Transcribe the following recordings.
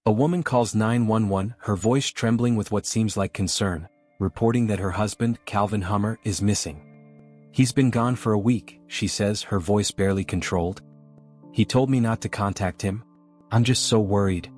A woman calls 911, her voice trembling with what seems like concern, reporting that her husband, Calvin Hummer, is missing. "He's been gone for a week," she says, her voice barely controlled. "He told me not to contact him. I'm just so worried."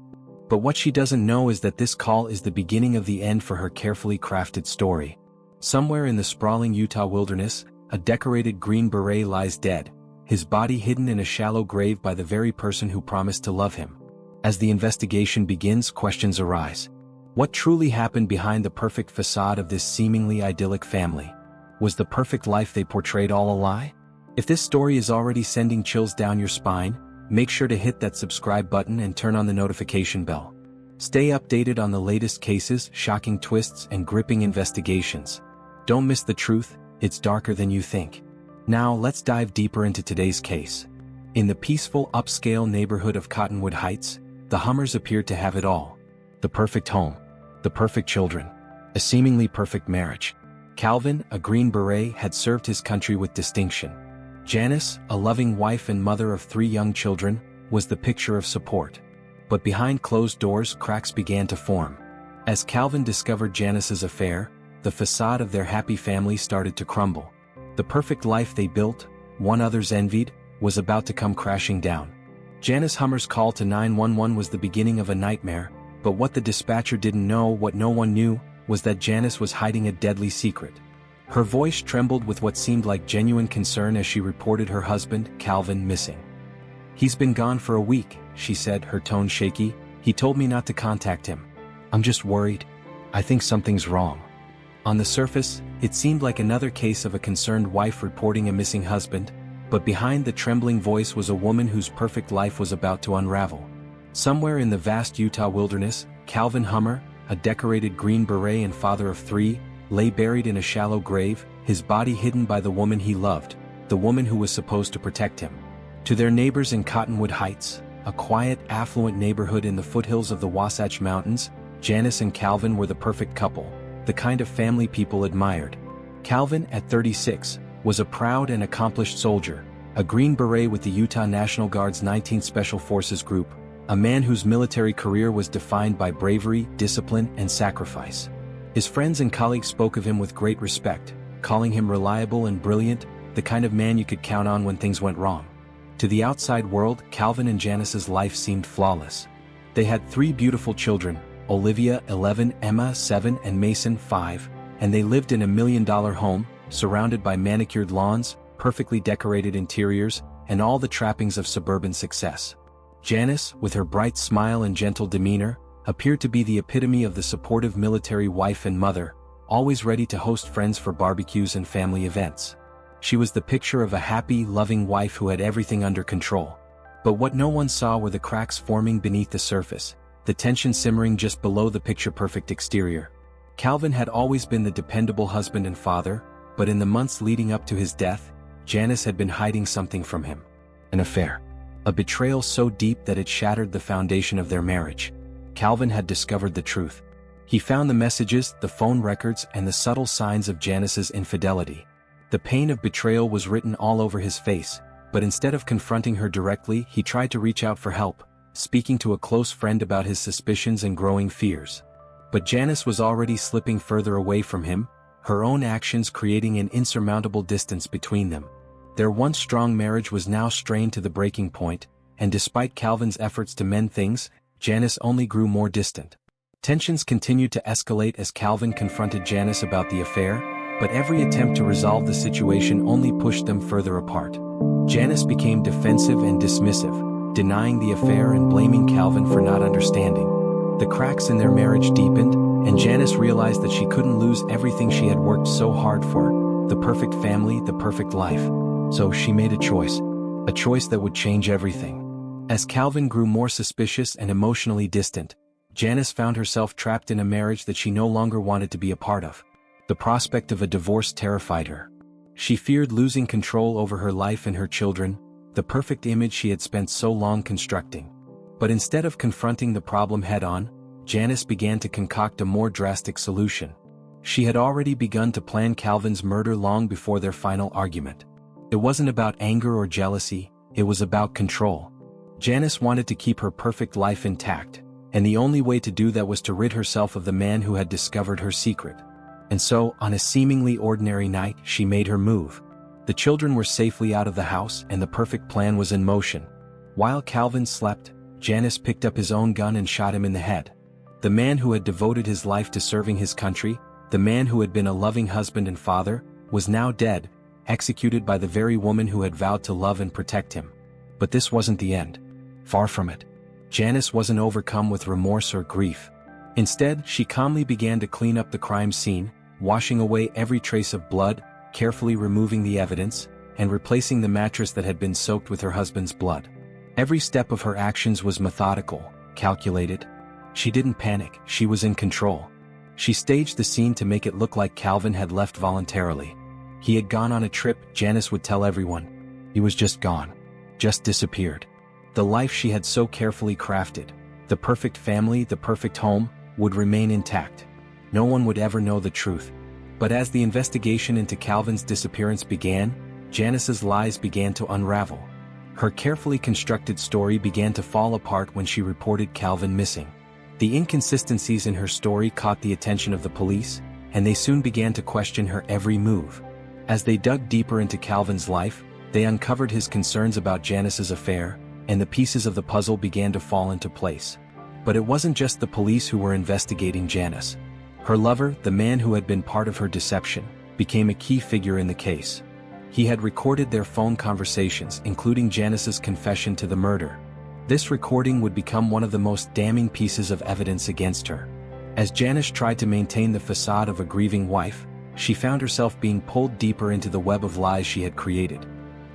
But what she doesn't know is that this call is the beginning of the end for her carefully crafted story. Somewhere in the sprawling Utah wilderness, a decorated Green Beret lies dead, his body hidden in a shallow grave by the very person who promised to love him. As the investigation begins, questions arise. What truly happened behind the perfect facade of this seemingly idyllic family? Was the perfect life they portrayed all a lie? If this story is already sending chills down your spine, make sure to hit that subscribe button and turn on the notification bell. Stay updated on the latest cases, shocking twists, and gripping investigations. Don't miss the truth, it's darker than you think. Now let's dive deeper into today's case. In the peaceful, upscale neighborhood of Cottonwood Heights, the Hummers appeared to have it all. The perfect home, the perfect children, a seemingly perfect marriage. Calvin, a Green Beret, had served his country with distinction. Janice, a loving wife and mother of 3 young children, was the picture of support. But behind closed doors, cracks began to form. As Calvin discovered Janice's affair, the facade of their happy family started to crumble. The perfect life they built, one others envied, was about to come crashing down. Janice Hummer's call to 911 was the beginning of a nightmare, but what the dispatcher didn't know, what no one knew, was that Janice was hiding a deadly secret. Her voice trembled with what seemed like genuine concern as she reported her husband, Calvin, missing. "He's been gone for a week," she said, her tone shaky. "He told me not to contact him. I'm just worried. I think something's wrong." On the surface, it seemed like another case of a concerned wife reporting a missing husband, but behind the trembling voice was a woman whose perfect life was about to unravel. Somewhere in the vast Utah wilderness, Calvin Hummer, a decorated Green Beret and father of 3, lay buried in a shallow grave, his body hidden by the woman he loved, the woman who was supposed to protect him. To their neighbors in Cottonwood Heights, a quiet, affluent neighborhood in the foothills of the Wasatch Mountains, Janice and Calvin were the perfect couple, the kind of family people admired. Calvin, at 36, was a proud and accomplished soldier, a Green Beret with the Utah National Guard's 19th Special Forces Group, a man whose military career was defined by bravery, discipline, and sacrifice. His friends and colleagues spoke of him with great respect, calling him reliable and brilliant, the kind of man you could count on when things went wrong. To the outside world, Calvin and Janice's life seemed flawless. They had 3 beautiful children, Olivia, 11, Emma, 7, and Mason, 5, and they lived in a $1 million home, surrounded by manicured lawns, perfectly decorated interiors, and all the trappings of suburban success. Janice, with her bright smile and gentle demeanor, appeared to be the epitome of the supportive military wife and mother, always ready to host friends for barbecues and family events. She was the picture of a happy, loving wife who had everything under control. But what no one saw were the cracks forming beneath the surface, the tension simmering just below the picture-perfect exterior. Calvin had always been the dependable husband and father, but in the months leading up to his death, Janice had been hiding something from him. An affair. A betrayal so deep that it shattered the foundation of their marriage. Calvin had discovered the truth. He found the messages, the phone records, and the subtle signs of Janice's infidelity. The pain of betrayal was written all over his face, but instead of confronting her directly, he tried to reach out for help, speaking to a close friend about his suspicions and growing fears. But Janice was already slipping further away from him, her own actions creating an insurmountable distance between them. Their once strong marriage was now strained to the breaking point, and despite Calvin's efforts to mend things, Janice only grew more distant. Tensions continued to escalate as Calvin confronted Janice about the affair, but every attempt to resolve the situation only pushed them further apart. Janice became defensive and dismissive, denying the affair and blaming Calvin for not understanding. The cracks in their marriage deepened, and Janice realized that she couldn't lose everything she had worked so hard for, the perfect family, the perfect life. So she made a choice that would change everything. As Calvin grew more suspicious and emotionally distant, Janice found herself trapped in a marriage that she no longer wanted to be a part of. The prospect of a divorce terrified her. She feared losing control over her life and her children, the perfect image she had spent so long constructing. But instead of confronting the problem head-on, Janice began to concoct a more drastic solution. She had already begun to plan Calvin's murder long before their final argument. It wasn't about anger or jealousy, it was about control. Janice wanted to keep her perfect life intact, and the only way to do that was to rid herself of the man who had discovered her secret. And so, on a seemingly ordinary night, she made her move. The children were safely out of the house and the perfect plan was in motion. While Calvin slept, Janice picked up his own gun and shot him in the head. The man who had devoted his life to serving his country, the man who had been a loving husband and father, was now dead, executed by the very woman who had vowed to love and protect him. But this wasn't the end. Far from it. Janice wasn't overcome with remorse or grief. Instead, she calmly began to clean up the crime scene, washing away every trace of blood, carefully removing the evidence, and replacing the mattress that had been soaked with her husband's blood. Every step of her actions was methodical, calculated. She didn't panic, she was in control. She staged the scene to make it look like Calvin had left voluntarily. He had gone on a trip, Janice would tell everyone. He was just gone. Just disappeared. The life she had so carefully crafted, the perfect family, the perfect home, would remain intact. No one would ever know the truth. But as the investigation into Calvin's disappearance began, Janice's lies began to unravel. Her carefully constructed story began to fall apart when she reported Calvin missing. The inconsistencies in her story caught the attention of the police, and they soon began to question her every move. As they dug deeper into Calvin's life, they uncovered his concerns about Janice's affair, and the pieces of the puzzle began to fall into place. But it wasn't just the police who were investigating Janice. Her lover, the man who had been part of her deception, became a key figure in the case. He had recorded their phone conversations, including Janice's confession to the murder. This recording would become one of the most damning pieces of evidence against her. As Janice tried to maintain the facade of a grieving wife, she found herself being pulled deeper into the web of lies she had created.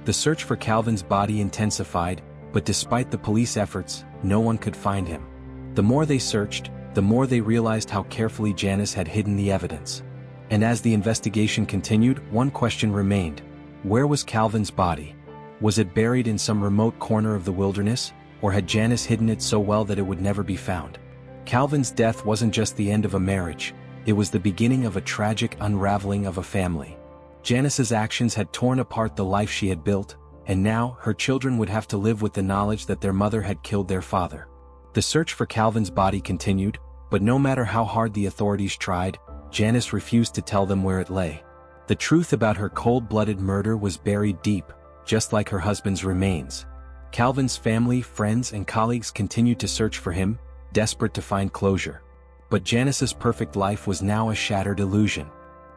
The search for Calvin's body intensified, but despite the police efforts, no one could find him. The more they searched, the more they realized how carefully Janice had hidden the evidence. And as the investigation continued, one question remained. Where was Calvin's body? Was it buried in some remote corner of the wilderness, or had Janice hidden it so well that it would never be found? Calvin's death wasn't just the end of a marriage, it was the beginning of a tragic unraveling of a family. Janice's actions had torn apart the life she had built, and now her children would have to live with the knowledge that their mother had killed their father. The search for Calvin's body continued, but no matter how hard the authorities tried, Janice refused to tell them where it lay. The truth about her cold-blooded murder was buried deep, just like her husband's remains. Calvin's family, friends, and colleagues continued to search for him, desperate to find closure. But Janice's perfect life was now a shattered illusion.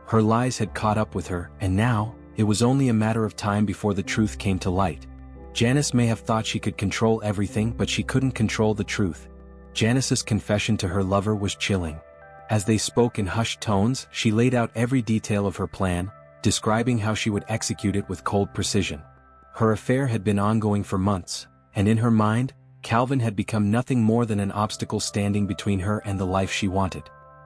Her lies had caught up with her, and now, it was only a matter of time before the truth came to light. Janice may have thought she could control everything, but she couldn't control the truth. Janice's confession to her lover was chilling. As they spoke in hushed tones, she laid out every detail of her plan, describing how she would execute it with cold precision. Her affair had been ongoing for months, and in her mind, Calvin had become nothing more than an obstacle standing between her and the life she wanted.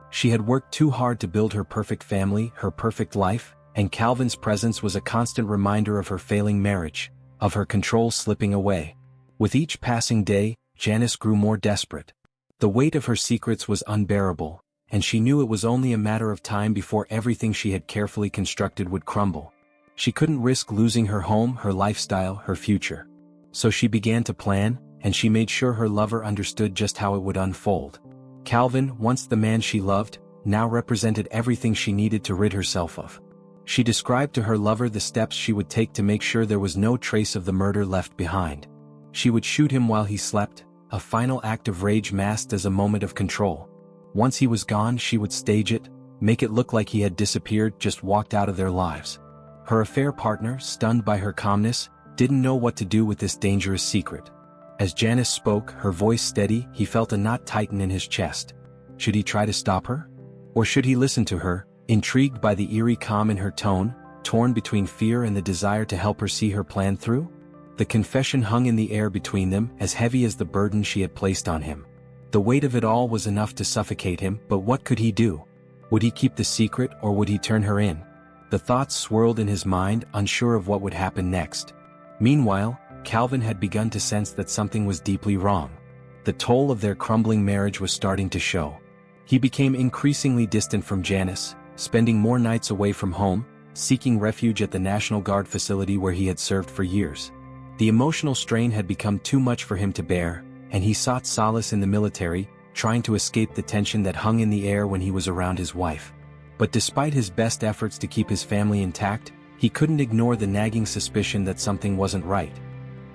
She had worked too hard to build her perfect family, her perfect life, and Calvin's presence was a constant reminder of her failing marriage, of her control slipping away. With each passing day, Janice grew more desperate. The weight of her secrets was unbearable, and she knew it was only a matter of time before everything she had carefully constructed would crumble. She couldn't risk losing her home, her lifestyle, her future. So she began to plan, and she made sure her lover understood just how it would unfold. Calvin, once the man she loved, now represented everything she needed to rid herself of. She described to her lover the steps she would take to make sure there was no trace of the murder left behind. She would shoot him while he slept, a final act of rage masked as a moment of control. Once he was gone, she would stage it, make it look like he had disappeared, just walked out of their lives. Her affair partner, stunned by her calmness, didn't know what to do with this dangerous secret. As Janice spoke, her voice steady, he felt a knot tighten in his chest. Should he try to stop her? Or should he listen to her, intrigued by the eerie calm in her tone, torn between fear and the desire to help her see her plan through? The confession hung in the air between them, as heavy as the burden she had placed on him. The weight of it all was enough to suffocate him, but what could he do? Would he keep the secret, or would he turn her in? The thoughts swirled in his mind, unsure of what would happen next. Meanwhile, Calvin had begun to sense that something was deeply wrong. The toll of their crumbling marriage was starting to show. He became increasingly distant from Janice, spending more nights away from home, seeking refuge at the National Guard facility where he had served for years. The emotional strain had become too much for him to bear, and he sought solace in the military, trying to escape the tension that hung in the air when he was around his wife. But despite his best efforts to keep his family intact, he couldn't ignore the nagging suspicion that something wasn't right.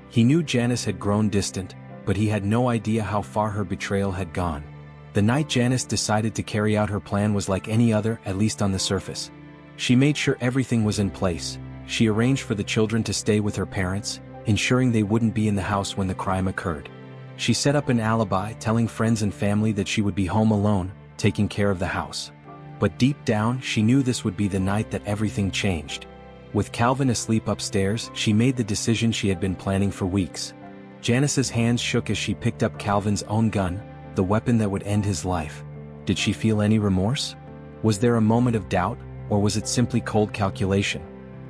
He knew Janice had grown distant, but he had no idea how far her betrayal had gone. The night Janice decided to carry out her plan was like any other, at least on the surface. She made sure everything was in place. She arranged for the children to stay with her parents, ensuring they wouldn't be in the house when the crime occurred. She set up an alibi, telling friends and family that she would be home alone, taking care of the house. But deep down, she knew this would be the night that everything changed. With Calvin asleep upstairs, she made the decision she had been planning for weeks. Janice's hands shook as she picked up Calvin's own gun, the weapon that would end his life. Did she feel any remorse? Was there a moment of doubt, or was it simply cold calculation?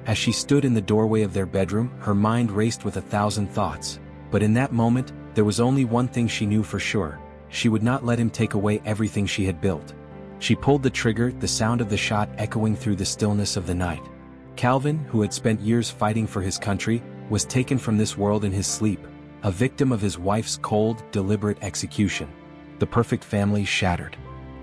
As she stood in the doorway of their bedroom, her mind raced with 1,000 thoughts. But in that moment, there was only one thing she knew for sure. She would not let him take away everything she had built. She pulled the trigger, the sound of the shot echoing through the stillness of the night. Calvin, who had spent years fighting for his country, was taken from this world in his sleep, a victim of his wife's cold, deliberate execution. The perfect family shattered.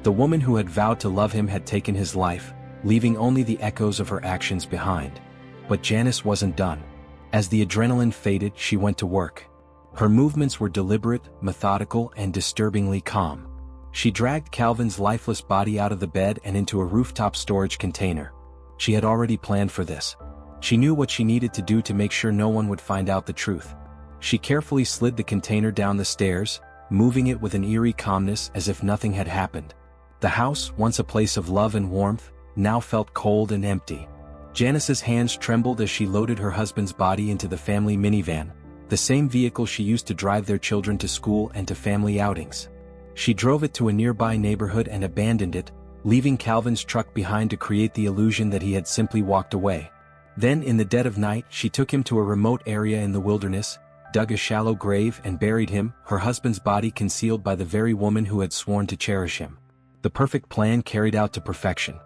The woman who had vowed to love him had taken his life, leaving only the echoes of her actions behind. But Janice wasn't done. As the adrenaline faded, she went to work. Her movements were deliberate, methodical, and disturbingly calm. She dragged Calvin's lifeless body out of the bed and into a rooftop storage container. She had already planned for this. She knew what she needed to do to make sure no one would find out the truth. She carefully slid the container down the stairs, moving it with an eerie calmness as if nothing had happened. The house, once a place of love and warmth, now felt cold and empty. Janice's hands trembled as she loaded her husband's body into the family minivan, the same vehicle she used to drive their children to school and to family outings. She drove it to a nearby neighborhood and abandoned it, leaving Calvin's truck behind to create the illusion that he had simply walked away. Then, in the dead of night, she took him to a remote area in the wilderness, dug a shallow grave and buried him, her husband's body concealed by the very woman who had sworn to cherish him. The perfect plan carried out to perfection.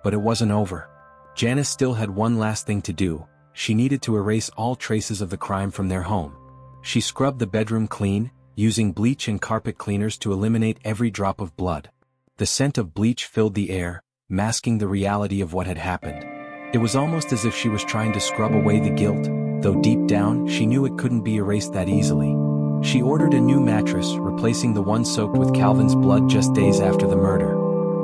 But it wasn't over. Janice still had one last thing to do. She needed to erase all traces of the crime from their home. She scrubbed the bedroom clean, using bleach and carpet cleaners to eliminate every drop of blood. The scent of bleach filled the air, masking the reality of what had happened. It was almost as if she was trying to scrub away the guilt, though deep down she knew it couldn't be erased that easily. She ordered a new mattress, replacing the one soaked with Calvin's blood just days after the murder.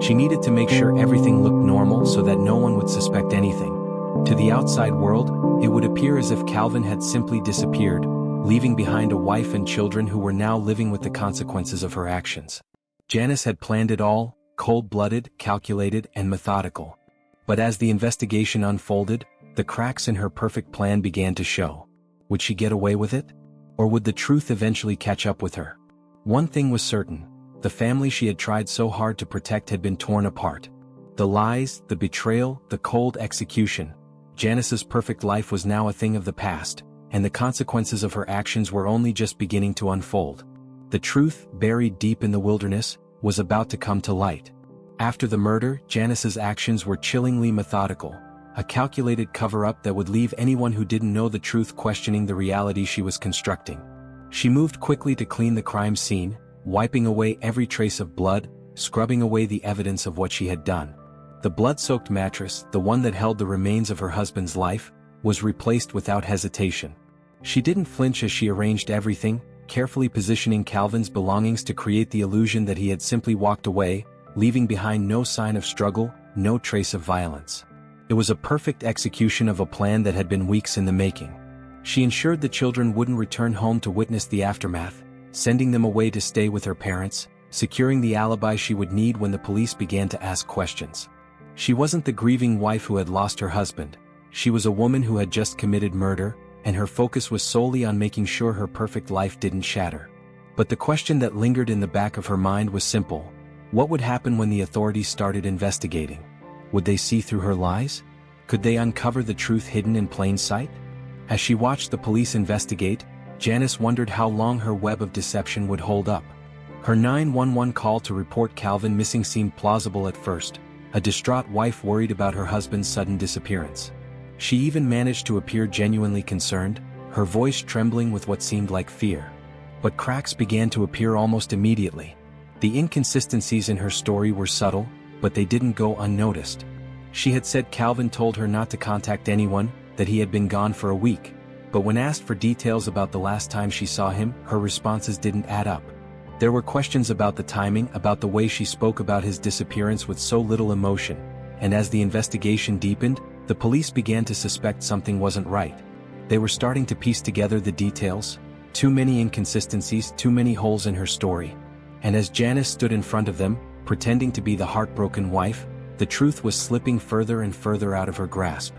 She needed to make sure everything looked normal so that no one would suspect anything. To the outside world, it would appear as if Calvin had simply disappeared, leaving behind a wife and children who were now living with the consequences of her actions. Janice had planned it all, cold-blooded, calculated, and methodical. But as the investigation unfolded, the cracks in her perfect plan began to show. Would she get away with it? Or would the truth eventually catch up with her? One thing was certain. The family she had tried so hard to protect had been torn apart. The lies, the betrayal, the cold execution. Janice's perfect life was now a thing of the past, and the consequences of her actions were only just beginning to unfold. The truth, buried deep in the wilderness, was about to come to light. After the murder, Janice's actions were chillingly methodical, a calculated cover-up that would leave anyone who didn't know the truth questioning the reality she was constructing. She moved quickly to clean the crime scene, wiping away every trace of blood, scrubbing away the evidence of what she had done. The blood-soaked mattress, the one that held the remains of her husband's life, was replaced without hesitation. She didn't flinch as she arranged everything, carefully positioning Calvin's belongings to create the illusion that he had simply walked away, leaving behind no sign of struggle, no trace of violence. It was a perfect execution of a plan that had been weeks in the making. She ensured the children wouldn't return home to witness the aftermath, sending them away to stay with her parents, securing the alibi she would need when the police began to ask questions. She wasn't the grieving wife who had lost her husband. She was a woman who had just committed murder, and her focus was solely on making sure her perfect life didn't shatter. But the question that lingered in the back of her mind was simple. What would happen when the authorities started investigating? Would they see through her lies? Could they uncover the truth hidden in plain sight? As she watched the police investigate, Janice wondered how long her web of deception would hold up. Her 911 call to report Calvin missing seemed plausible at first, a distraught wife worried about her husband's sudden disappearance. She even managed to appear genuinely concerned, her voice trembling with what seemed like fear. But cracks began to appear almost immediately. The inconsistencies in her story were subtle, but they didn't go unnoticed. She had said Calvin told her not to contact anyone, that he had been gone for a week. But when asked for details about the last time she saw him, her responses didn't add up. There were questions about the timing, about the way she spoke about his disappearance with so little emotion. And as the investigation deepened, the police began to suspect something wasn't right. They were starting to piece together the details. Too many inconsistencies, too many holes in her story. And as Janice stood in front of them, pretending to be the heartbroken wife, the truth was slipping further and further out of her grasp.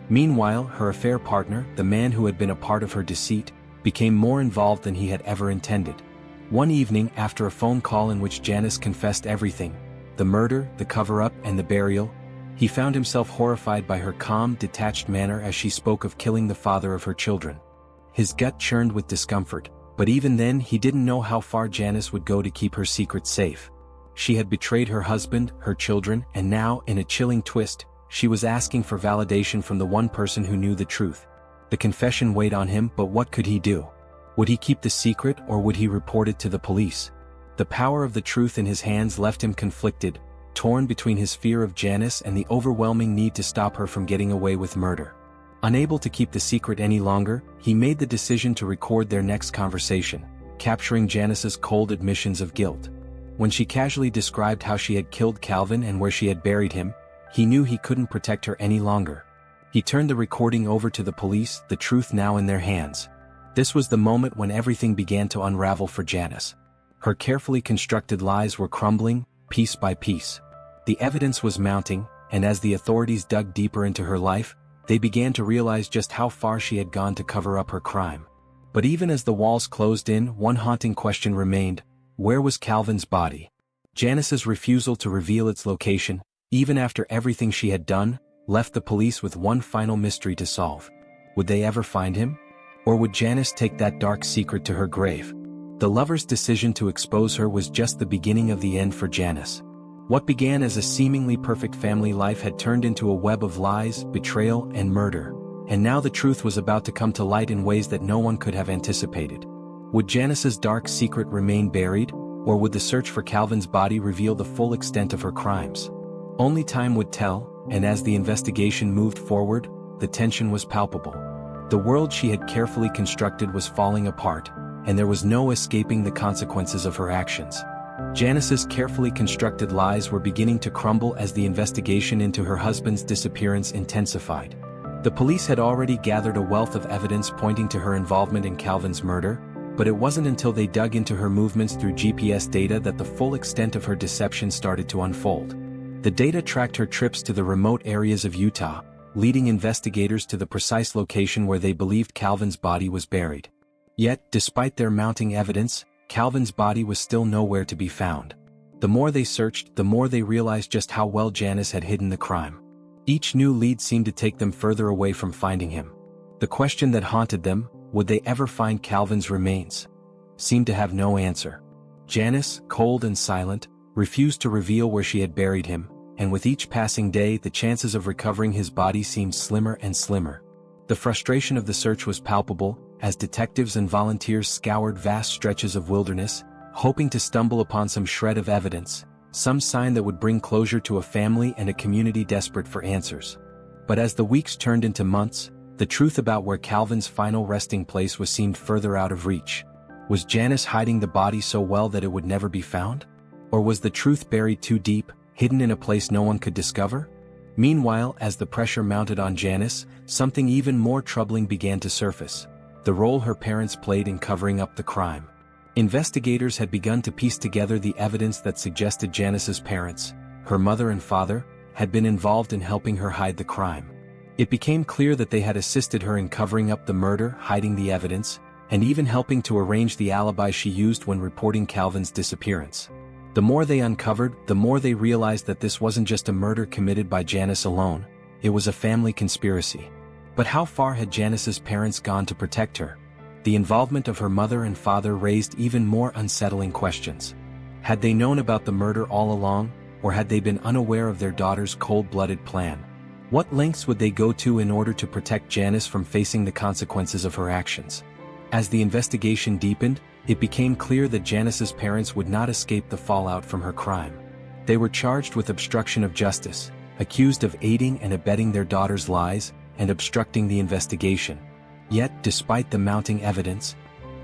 Meanwhile, her affair partner, the man who had been a part of her deceit, became more involved than he had ever intended. One evening, after a phone call in which Janice confessed everything, the murder, the cover-up, and the burial, he found himself horrified by her calm, detached manner as she spoke of killing the father of her children. His gut churned with discomfort, but even then he didn't know how far Janice would go to keep her secret safe. She had betrayed her husband, her children, and now, in a chilling twist, she was asking for validation from the one person who knew the truth. The confession weighed on him, but what could he do? Would he keep the secret, or would he report it to the police? The power of the truth in his hands left him conflicted, torn between his fear of Janice and the overwhelming need to stop her from getting away with murder. Unable to keep the secret any longer, he made the decision to record their next conversation, capturing Janice's cold admissions of guilt. When she casually described how she had killed Calvin and where she had buried him, he knew he couldn't protect her any longer. He turned the recording over to the police, the truth now in their hands. This was the moment when everything began to unravel for Janice. Her carefully constructed lies were crumbling, piece by piece. The evidence was mounting, and as the authorities dug deeper into her life, they began to realize just how far she had gone to cover up her crime. But even as the walls closed in, one haunting question remained: where was Calvin's body? Janice's refusal to reveal its location, even after everything she had done, left the police with one final mystery to solve. Would they ever find him? Or would Janice take that dark secret to her grave? The lover's decision to expose her was just the beginning of the end for Janice. What began as a seemingly perfect family life had turned into a web of lies, betrayal, and murder, and now the truth was about to come to light in ways that no one could have anticipated. Would Janice's dark secret remain buried, or would the search for Calvin's body reveal the full extent of her crimes? Only time would tell, and as the investigation moved forward, the tension was palpable. The world she had carefully constructed was falling apart, and there was no escaping the consequences of her actions. Janice's carefully constructed lies were beginning to crumble as the investigation into her husband's disappearance intensified. The police had already gathered a wealth of evidence pointing to her involvement in Calvin's murder, but it wasn't until they dug into her movements through GPS data that the full extent of her deception started to unfold. The data tracked her trips to the remote areas of Utah, leading investigators to the precise location where they believed Calvin's body was buried. Yet, despite their mounting evidence, Calvin's body was still nowhere to be found. The more they searched, the more they realized just how well Janice had hidden the crime. Each new lead seemed to take them further away from finding him. The question that haunted them, would they ever find Calvin's remains, seemed to have no answer. Janice, cold and silent, refused to reveal where she had buried him, and with each passing day the chances of recovering his body seemed slimmer and slimmer. The frustration of the search was palpable, as detectives and volunteers scoured vast stretches of wilderness, hoping to stumble upon some shred of evidence, some sign that would bring closure to a family and a community desperate for answers. But as the weeks turned into months, the truth about where Calvin's final resting place was seemed further out of reach. Was Janice hiding the body so well that it would never be found? Or was the truth buried too deep, hidden in a place no one could discover? Meanwhile, as the pressure mounted on Janice, something even more troubling began to surface: the role her parents played in covering up the crime. Investigators had begun to piece together the evidence that suggested Janice's parents, her mother and father, had been involved in helping her hide the crime. It became clear that they had assisted her in covering up the murder, hiding the evidence, and even helping to arrange the alibi she used when reporting Calvin's disappearance. The more they uncovered, the more they realized that this wasn't just a murder committed by Janice alone, it was a family conspiracy. But how far had Janice's parents gone to protect her? The involvement of her mother and father raised even more unsettling questions. Had they known about the murder all along, or had they been unaware of their daughter's cold-blooded plan? What lengths would they go to in order to protect Janice from facing the consequences of her actions? As the investigation deepened, It became clear that Janice's parents would not escape the fallout from her crime. They were charged with obstruction of justice, accused of aiding and abetting their daughter's lies, and obstructing the investigation. Yet, despite the mounting evidence,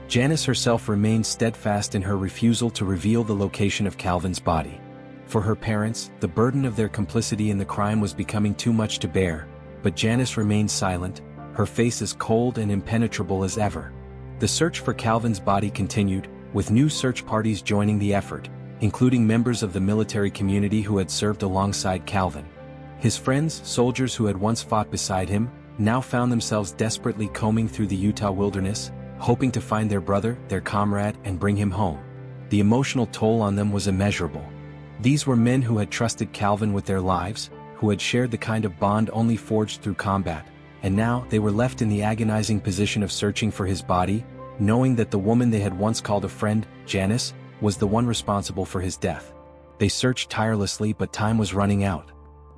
Janice herself remained steadfast in her refusal to reveal the location of Calvin's body. For her parents, the burden of their complicity in the crime was becoming too much to bear, but Janice remained silent, her face as cold and impenetrable as ever. The search for Calvin's body continued, with new search parties joining the effort, including members of the military community who had served alongside Calvin. His friends, soldiers who had once fought beside him, now found themselves desperately combing through the Utah wilderness, hoping to find their brother, their comrade, and bring him home. The emotional toll on them was immeasurable. These were men who had trusted Calvin with their lives, who had shared the kind of bond only forged through combat, and now they were left in the agonizing position of searching for his body, knowing that the woman they had once called a friend, Janice, was the one responsible for his death. They searched tirelessly, but time was running out.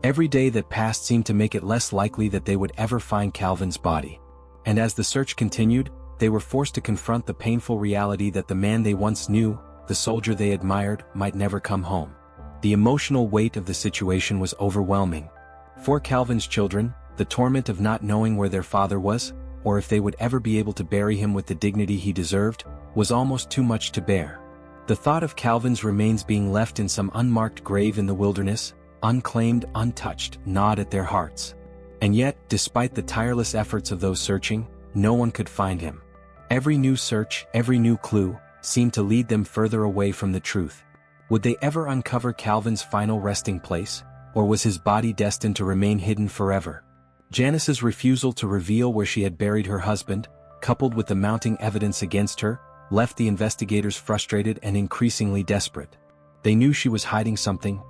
Every day that passed seemed to make it less likely that they would ever find Calvin's body. And as the search continued, they were forced to confront the painful reality that the man they once knew, the soldier they admired, might never come home. The emotional weight of the situation was overwhelming. For Calvin's children, the torment of not knowing where their father was, or if they would ever be able to bury him with the dignity he deserved, was almost too much to bear. The thought of Calvin's remains being left in some unmarked grave in the wilderness, unclaimed, untouched, gnawed at their hearts. And yet, despite the tireless efforts of those searching, no one could find him. Every new search, every new clue, seemed to lead them further away from the truth. Would they ever uncover Calvin's final resting place, or was his body destined to remain hidden forever? Janice's refusal to reveal where she had buried her husband, coupled with the mounting evidence against her, left the investigators frustrated and increasingly desperate. They knew she was hiding something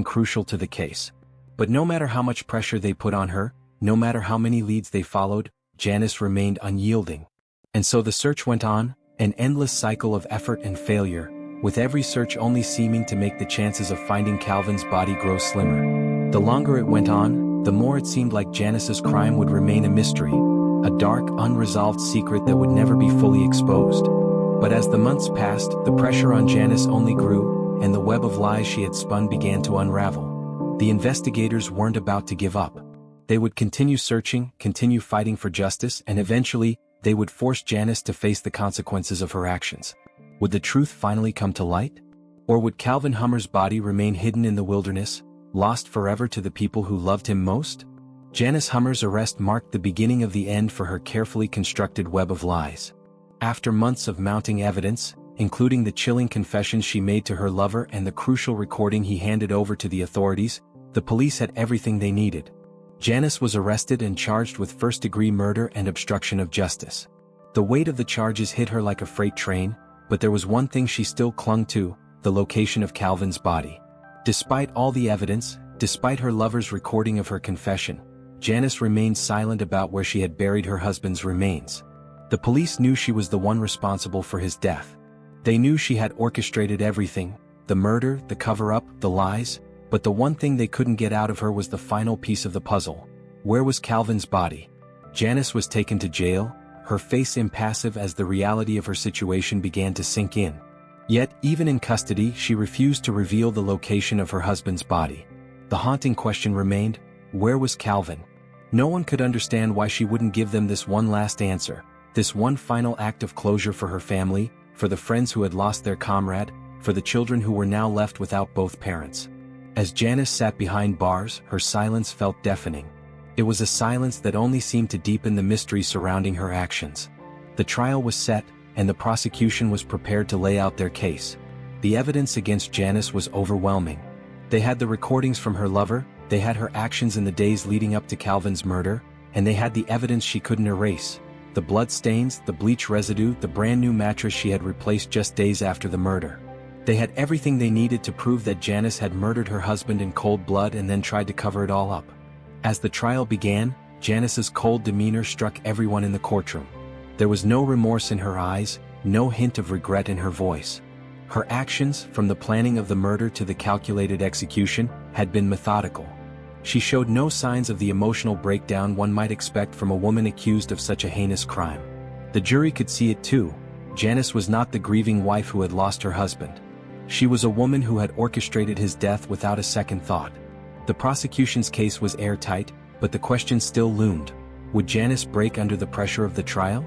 crucial to the case. But no matter how much pressure they put on her, no matter how many leads they followed, Janice remained unyielding. And so the search went on, an endless cycle of effort and failure, with every search only seeming to make the chances of finding Calvin's body grow slimmer. The longer it went on, the more it seemed like Janice's crime would remain a mystery, a dark, unresolved secret that would never be fully exposed. But as the months passed, the pressure on Janice only grew, and the web of lies she had spun began to unravel. The investigators weren't about to give up. They would continue searching, continue fighting for justice, and eventually, they would force Janice to face the consequences of her actions. Would the truth finally come to light? Or would Calvin Hummer's body remain hidden in the wilderness, lost forever to the people who loved him most? Janice Hummer's arrest marked the beginning of the end for her carefully constructed web of lies. After months of mounting evidence, including the chilling confessions she made to her lover and the crucial recording he handed over to the authorities, the police had everything they needed. Janice was arrested and charged with first-degree murder and obstruction of justice. The weight of the charges hit her like a freight train, but there was one thing she still clung to: the location of Calvin's body. Despite all the evidence, despite her lover's recording of her confession, Janice remained silent about where she had buried her husband's remains. The police knew she was the one responsible for his death. They knew she had orchestrated everything: the murder, the cover-up, the lies, but the one thing they couldn't get out of her was the final piece of the puzzle. Where was Calvin's body? Janice was taken to jail, her face impassive as the reality of her situation began to sink in. Yet, even in custody, she refused to reveal the location of her husband's body. The haunting question remained: where was Calvin? No one could understand why she wouldn't give them this one last answer, this one final act of closure for her family, for the friends who had lost their comrade, for the children who were now left without both parents. As Janice sat behind bars, her silence felt deafening. It was a silence that only seemed to deepen the mystery surrounding her actions. The trial was set, and the prosecution was prepared to lay out their case. The evidence against Janice was overwhelming. They had the recordings from her lover, they had her actions in the days leading up to Calvin's murder, and they had the evidence she couldn't erase: the blood stains, the bleach residue, the brand new mattress she had replaced just days after the murder. They had everything they needed to prove that Janice had murdered her husband in cold blood and then tried to cover it all up. As the trial began, Janice's cold demeanor struck everyone in the courtroom. There was no remorse in her eyes, no hint of regret in her voice. Her actions, from the planning of the murder to the calculated execution, had been methodical. She showed no signs of the emotional breakdown one might expect from a woman accused of such a heinous crime. The jury could see it too. Janice was not the grieving wife who had lost her husband. She was a woman who had orchestrated his death without a second thought. The prosecution's case was airtight, but the question still loomed. Would Janice break under the pressure of the trial?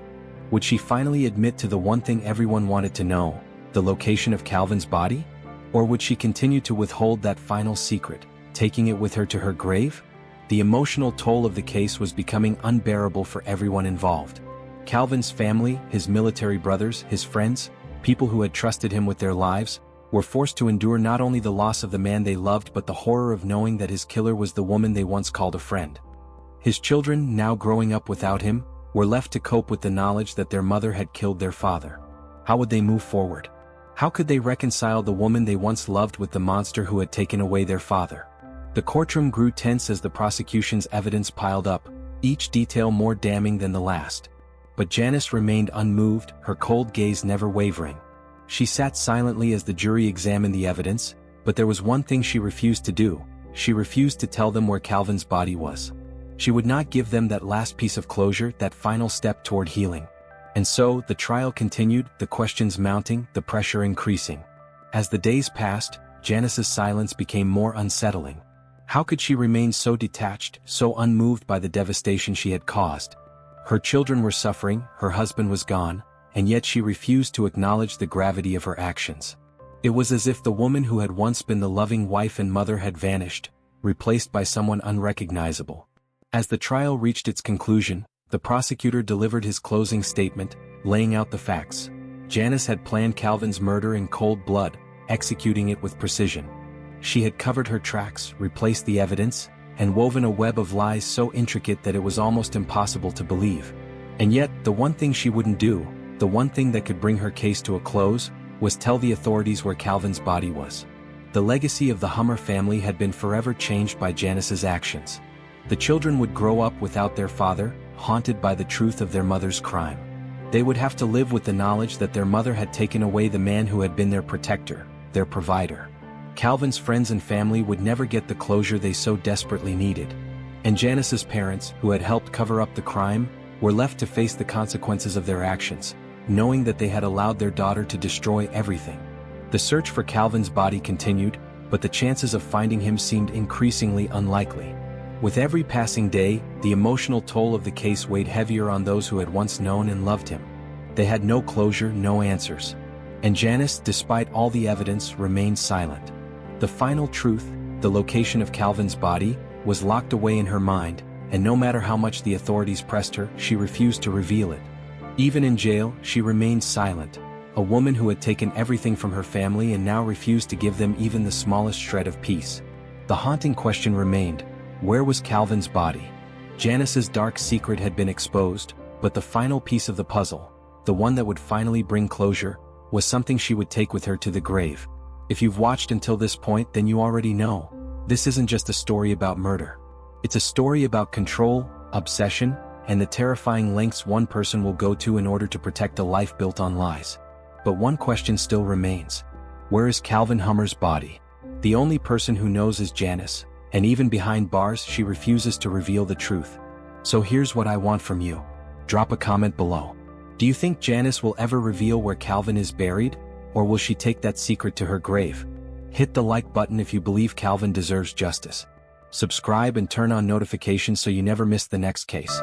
Would she finally admit to the one thing everyone wanted to know, the location of Calvin's body? Or would she continue to withhold that final secret, taking it with her to her grave? The emotional toll of the case was becoming unbearable for everyone involved. Calvin's family, his military brothers, his friends, people who had trusted him with their lives, were forced to endure not only the loss of the man they loved but the horror of knowing that his killer was the woman they once called a friend. His children, now growing up without him, were left to cope with the knowledge that their mother had killed their father. How would they move forward? How could they reconcile the woman they once loved with the monster who had taken away their father? The courtroom grew tense as the prosecution's evidence piled up, each detail more damning than the last. But Janice remained unmoved, her cold gaze never wavering. She sat silently as the jury examined the evidence, but there was one thing she refused to do. She refused to tell them where Calvin's body was. She would not give them that last piece of closure, that final step toward healing. And so, the trial continued, the questions mounting, the pressure increasing. As the days passed, Janice's silence became more unsettling. How could she remain so detached, so unmoved by the devastation she had caused? Her children were suffering, her husband was gone, and yet she refused to acknowledge the gravity of her actions. It was as if the woman who had once been the loving wife and mother had vanished, replaced by someone unrecognizable. As the trial reached its conclusion, the prosecutor delivered his closing statement, laying out the facts. Janice had planned Calvin's murder in cold blood, executing it with precision. She had covered her tracks, replaced the evidence, and woven a web of lies so intricate that it was almost impossible to believe. And yet, the one thing she wouldn't do, the one thing that could bring her case to a close, was tell the authorities where Calvin's body was. The legacy of the Hummer family had been forever changed by Janice's actions. The children would grow up without their father, haunted by the truth of their mother's crime. They would have to live with the knowledge that their mother had taken away the man who had been their protector, their provider. Calvin's friends and family would never get the closure they so desperately needed. And Janice's parents, who had helped cover up the crime, were left to face the consequences of their actions, knowing that they had allowed their daughter to destroy everything. The search for Calvin's body continued, but the chances of finding him seemed increasingly unlikely. With every passing day, the emotional toll of the case weighed heavier on those who had once known and loved him. They had no closure, no answers. And Janice, despite all the evidence, remained silent. The final truth, the location of Calvin's body, was locked away in her mind, and no matter how much the authorities pressed her, she refused to reveal it. Even in jail, she remained silent, a woman who had taken everything from her family and now refused to give them even the smallest shred of peace. The haunting question remained: where was Calvin's body? Janice's dark secret had been exposed, but the final piece of the puzzle, the one that would finally bring closure, was something she would take with her to the grave. If you've watched until this point, then you already know. This isn't just a story about murder. It's a story about control, obsession, and the terrifying lengths one person will go to in order to protect a life built on lies. But one question still remains. Where is Calvin Hummer's body? The only person who knows is Janice, and even behind bars she refuses to reveal the truth. So here's what I want from you. Drop a comment below. Do you think Janice will ever reveal where Calvin is buried, or will she take that secret to her grave? Hit the like button if you believe Calvin deserves justice. Subscribe and turn on notifications so you never miss the next case.